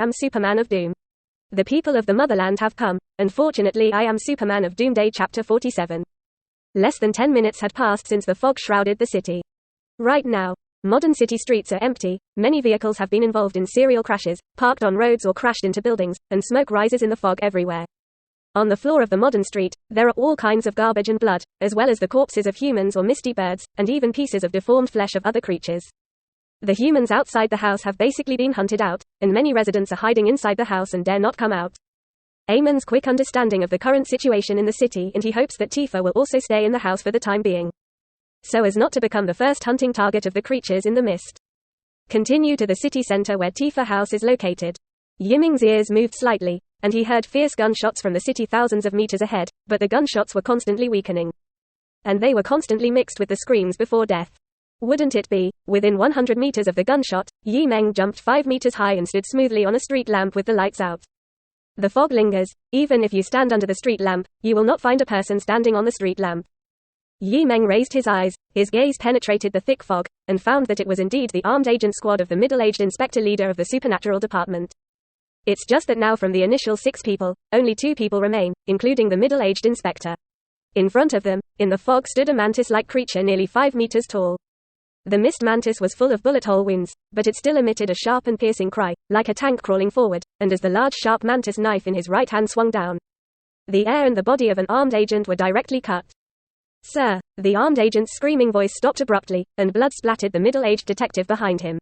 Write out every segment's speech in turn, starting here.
am Superman of Doom. The people of the Motherland have come, and fortunately I am Superman of Doomsday Chapter 47. Less than 10 minutes had passed since the fog shrouded the city. Right now, modern city streets are empty, many vehicles have been involved in serial crashes, parked on roads or crashed into buildings, and smoke rises in the fog everywhere. On the floor of the modern street, there are all kinds of garbage and blood, as well as the corpses of humans or misty birds, and even pieces of deformed flesh of other creatures. The humans outside the house have basically been hunted out, and many residents are hiding inside the house and dare not come out. Eamon's quick understanding of the current situation in the city, and he hopes that Tifa will also stay in the house for the time being, so as not to become the first hunting target of the creatures in the mist. Continue to the city center where Tifa house is located. Yiming's ears moved slightly, and he heard fierce gunshots from the city thousands of meters ahead, but the gunshots were constantly weakening. And they were constantly mixed with the screams before death. Wouldn't it be? Within 100 meters of the gunshot, Meng jumped 5 meters high and stood smoothly on a street lamp with the lights out. The fog lingers. Even if you stand under the street lamp, you will not find a person standing on the street lamp. Meng raised his eyes, his gaze penetrated the thick fog, and found that it was indeed the armed agent squad of the middle-aged inspector leader of the supernatural department. It's just that now from the initial 6 people, only 2 people remain, including the middle-aged inspector. In front of them, in the fog stood a mantis-like creature nearly 5 meters tall. The mist mantis was full of bullet hole wounds, but it still emitted a sharp and piercing cry, like a tank crawling forward, and as the large sharp mantis knife in his right hand swung down, the air and the body of an armed agent were directly cut. "Sir," the armed agent's screaming voice stopped abruptly, and blood splattered the middle-aged detective behind him.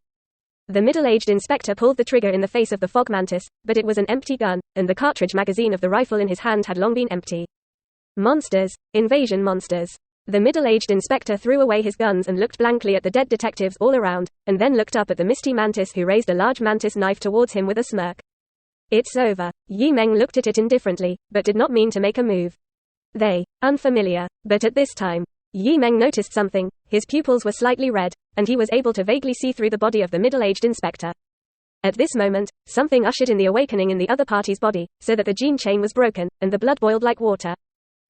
The middle-aged inspector pulled the trigger in the face of the fog mantis, but it was an empty gun, and the cartridge magazine of the rifle in his hand had long been empty. Monsters. Invasion monsters. The middle-aged inspector threw away his guns and looked blankly at the dead detectives all around, and then looked up at the misty mantis who raised a large mantis knife towards him with a smirk. "It's over." Meng looked at it indifferently, but did not mean to make a move. Unfamiliar. But at this time, Meng noticed something. His pupils were slightly red, and he was able to vaguely see through the body of the middle-aged inspector. At this moment, something ushered in the awakening in the other party's body, so that the gene chain was broken, and the blood boiled like water.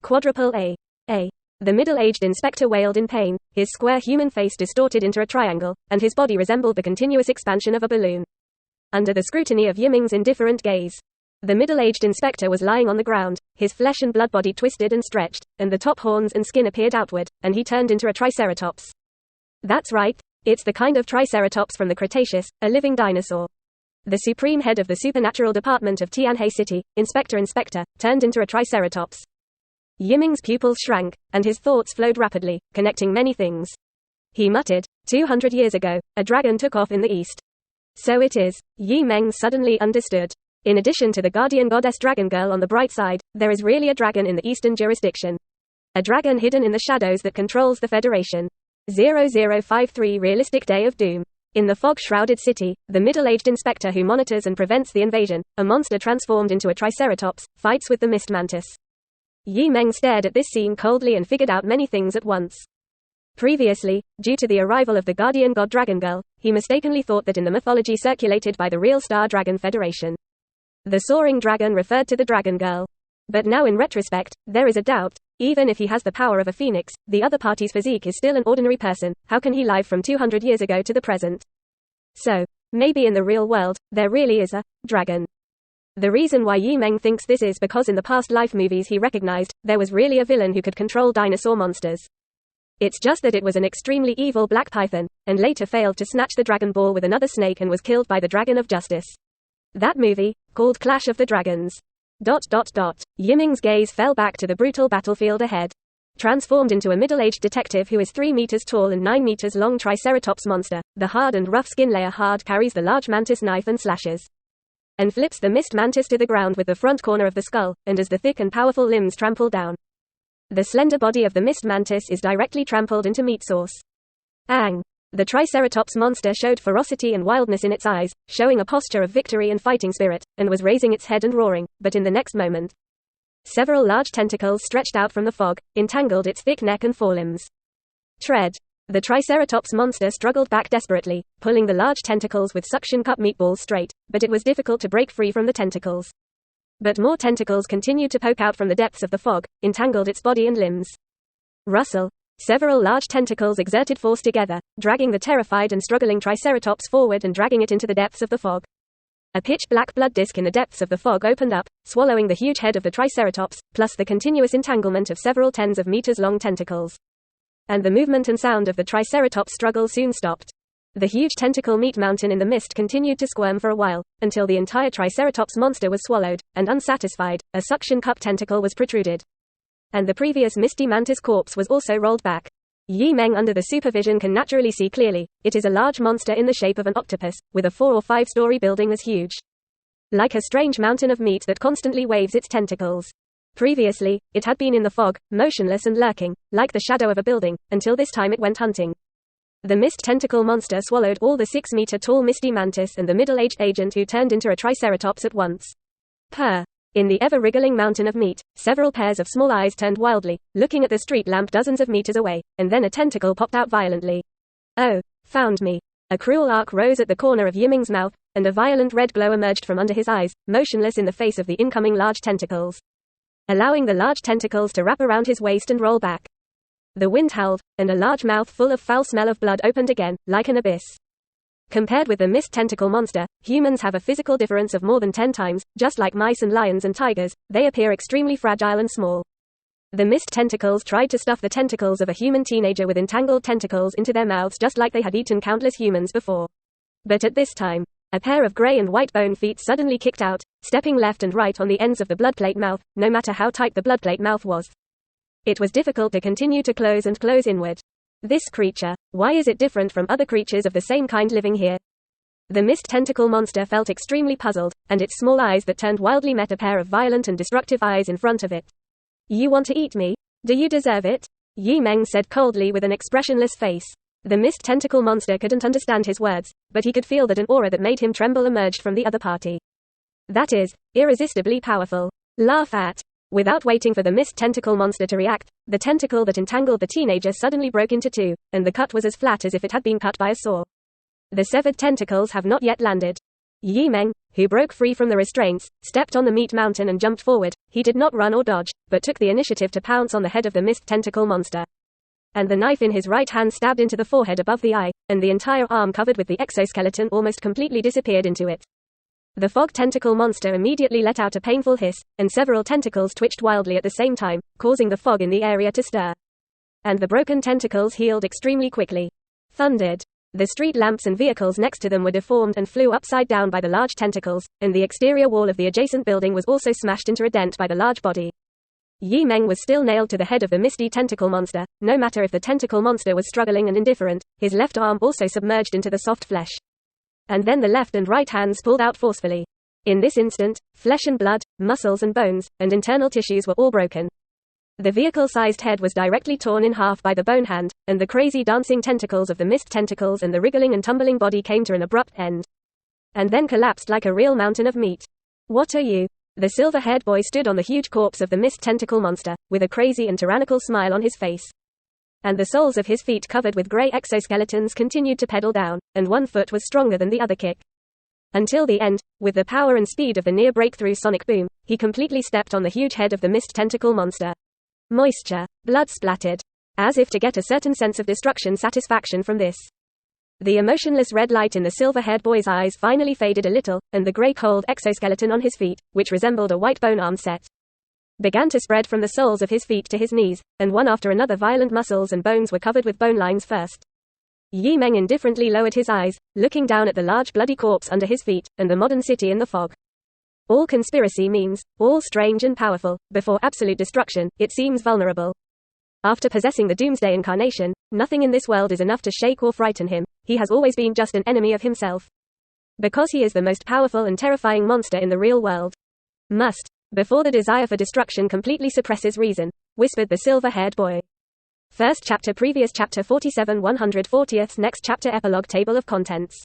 Quadruple A. The middle-aged inspector wailed in pain, his square human face distorted into a triangle, and his body resembled the continuous expansion of a balloon. Under the scrutiny of Yiming's indifferent gaze, the middle-aged inspector was lying on the ground, his flesh and blood body twisted and stretched, and the top horns and skin appeared outward, and he turned into a triceratops. That's right, it's the kind of triceratops from the Cretaceous, a living dinosaur. The supreme head of the supernatural department of Tianhe City, Inspector, turned into a triceratops. Yiming's pupils shrank, and his thoughts flowed rapidly, connecting many things. He muttered, 200 years ago, a dragon took off in the east. So it is. Meng suddenly understood. In addition to the guardian goddess dragon girl on the bright side, there is really a dragon in the eastern jurisdiction. A dragon hidden in the shadows that controls the Federation. 0053 Realistic Day of Doom. In the fog-shrouded city, the middle-aged inspector who monitors and prevents the invasion, a monster transformed into a triceratops, fights with the mist mantis. Meng stared at this scene coldly and figured out many things at once. Previously, due to the arrival of the guardian god dragon girl, he mistakenly thought that in the mythology circulated by the real Star Dragon Federation, the soaring dragon referred to the dragon girl. But now in retrospect, there is a doubt. Even if he has the power of a phoenix, the other party's physique is still an ordinary person. How can he live from 200 years ago to the present? So, maybe in the real world, there really is a dragon. The reason why Meng thinks this is because in the past life movies he recognized, there was really a villain who could control dinosaur monsters. It's just that it was an extremely evil black python, and later failed to snatch the Dragon Ball with another snake and was killed by the Dragon of Justice. That movie, called Clash of the Dragons. Yiming's gaze fell back to the brutal battlefield ahead. Transformed into a middle-aged detective who is 3 meters tall and 9 meters long triceratops monster, the hard and rough skin layer hard carries the large mantis knife and slashes. And flips the mist mantis to the ground with the front corner of the skull, and as the thick and powerful limbs trample down, the slender body of the mist mantis is directly trampled into meat sauce. Ang! The triceratops monster showed ferocity and wildness in its eyes, showing a posture of victory and fighting spirit, and was raising its head and roaring, but in the next moment, several large tentacles stretched out from the fog, entangled its thick neck and forelimbs. Tread! The triceratops monster struggled back desperately, pulling the large tentacles with suction cup meatballs straight, but it was difficult to break free from the tentacles. But more tentacles continued to poke out from the depths of the fog, entangled its body and limbs. Rustle. Several large tentacles exerted force together, dragging the terrified and struggling triceratops forward and dragging it into the depths of the fog. A pitch-black blood disk in the depths of the fog opened up, swallowing the huge head of the Triceratops, plus the continuous entanglement of several tens of meters-long tentacles. And the movement and sound of the Triceratops' struggle soon stopped. The huge tentacle meat mountain in the mist continued to squirm for a while, until the entire Triceratops monster was swallowed, and unsatisfied, a suction cup tentacle was protruded. And the previous misty mantis corpse was also rolled back. Meng under the supervision can naturally see clearly. It is a large monster in the shape of an octopus, with a 4 or 5 story building as huge. Like a strange mountain of meat that constantly waves its tentacles. Previously, it had been in the fog, motionless and lurking, like the shadow of a building, until this time it went hunting. The mist tentacle monster swallowed all the 6-meter-tall misty mantis and the middle-aged agent who turned into a triceratops at once. Purr. In the ever-wriggling mountain of meat, several pairs of small eyes turned wildly, looking at the street lamp dozens of meters away, and then a tentacle popped out violently. Oh, found me. A cruel arc rose at the corner of Meng's mouth, and a violent red glow emerged from under his eyes, motionless in the face of the incoming large tentacles. Allowing the large tentacles to wrap around his waist and roll back. The wind howled, and a large mouth full of foul smell of blood opened again, like an abyss. Compared with the mist tentacle monster, humans have a physical difference of more than 10 times, just like mice and lions and tigers, they appear extremely fragile and small. The mist tentacles tried to stuff the tentacles of a human teenager with entangled tentacles into their mouths just like they had eaten countless humans before. But at this time, a pair of gray and white bone feet suddenly kicked out, stepping left and right on the ends of the bloodplate mouth, no matter how tight the bloodplate mouth was. It was difficult to continue to close and close inward. This creature, why is it different from other creatures of the same kind living here? The mist tentacle monster felt extremely puzzled, and its small eyes that turned wildly met a pair of violent and destructive eyes in front of it. You want to eat me? Do you deserve it? Meng said coldly with an expressionless face. The mist tentacle monster couldn't understand his words, but he could feel that an aura that made him tremble emerged from the other party. That is, irresistibly powerful. Laugh at. Without waiting for the mist tentacle monster to react, the tentacle that entangled the teenager suddenly broke into 2, and the cut was as flat as if it had been cut by a saw. The severed tentacles have not yet landed. Meng, who broke free from the restraints, stepped on the meat mountain and jumped forward. He did not run or dodge, but took the initiative to pounce on the head of the mist tentacle monster. And the knife in his right hand stabbed into the forehead above the eye, and the entire arm covered with the exoskeleton almost completely disappeared into it. The fog tentacle monster immediately let out a painful hiss, and several tentacles twitched wildly at the same time, causing the fog in the area to stir. And the broken tentacles healed extremely quickly. Thundered. The street lamps and vehicles next to them were deformed and flew upside down by the large tentacles, and the exterior wall of the adjacent building was also smashed into a dent by the large body. Meng was still nailed to the head of the misty tentacle monster, no matter if the tentacle monster was struggling and indifferent, his left arm also submerged into the soft flesh. And then the left and right hands pulled out forcefully. In this instant, flesh and blood, muscles and bones, and internal tissues were all broken. The vehicle-sized head was directly torn in half by the bone hand, and the crazy dancing tentacles of the mist tentacles and the wriggling and tumbling body came to an abrupt end. And then collapsed like a real mountain of meat. What are you? The silver-haired boy stood on the huge corpse of the mist tentacle monster, with a crazy and tyrannical smile on his face. And the soles of his feet covered with grey exoskeletons continued to pedal down, and one foot was stronger than the other kick. Until the end, with the power and speed of the near-breakthrough sonic boom, he completely stepped on the huge head of the mist tentacle monster. Moisture. Blood splattered. As if to get a certain sense of destruction satisfaction from this. The emotionless red light in the silver-haired boy's eyes finally faded a little, and the grey cold exoskeleton on his feet, which resembled a white bone arm set, began to spread from the soles of his feet to his knees, and one after another violent muscles and bones were covered with bone lines first. Meng indifferently lowered his eyes, looking down at the large bloody corpse under his feet, and the modern city in the fog. All conspiracy means, all strange and powerful, before absolute destruction, it seems vulnerable. After possessing the Doomsday incarnation, nothing in this world is enough to shake or frighten him, he has always been just an enemy of himself. Because he is the most powerful and terrifying monster in the real world. Must. Before the desire for destruction completely suppresses reason, whispered the silver-haired boy. First chapter previous chapter 47 140th next chapter epilogue table of contents.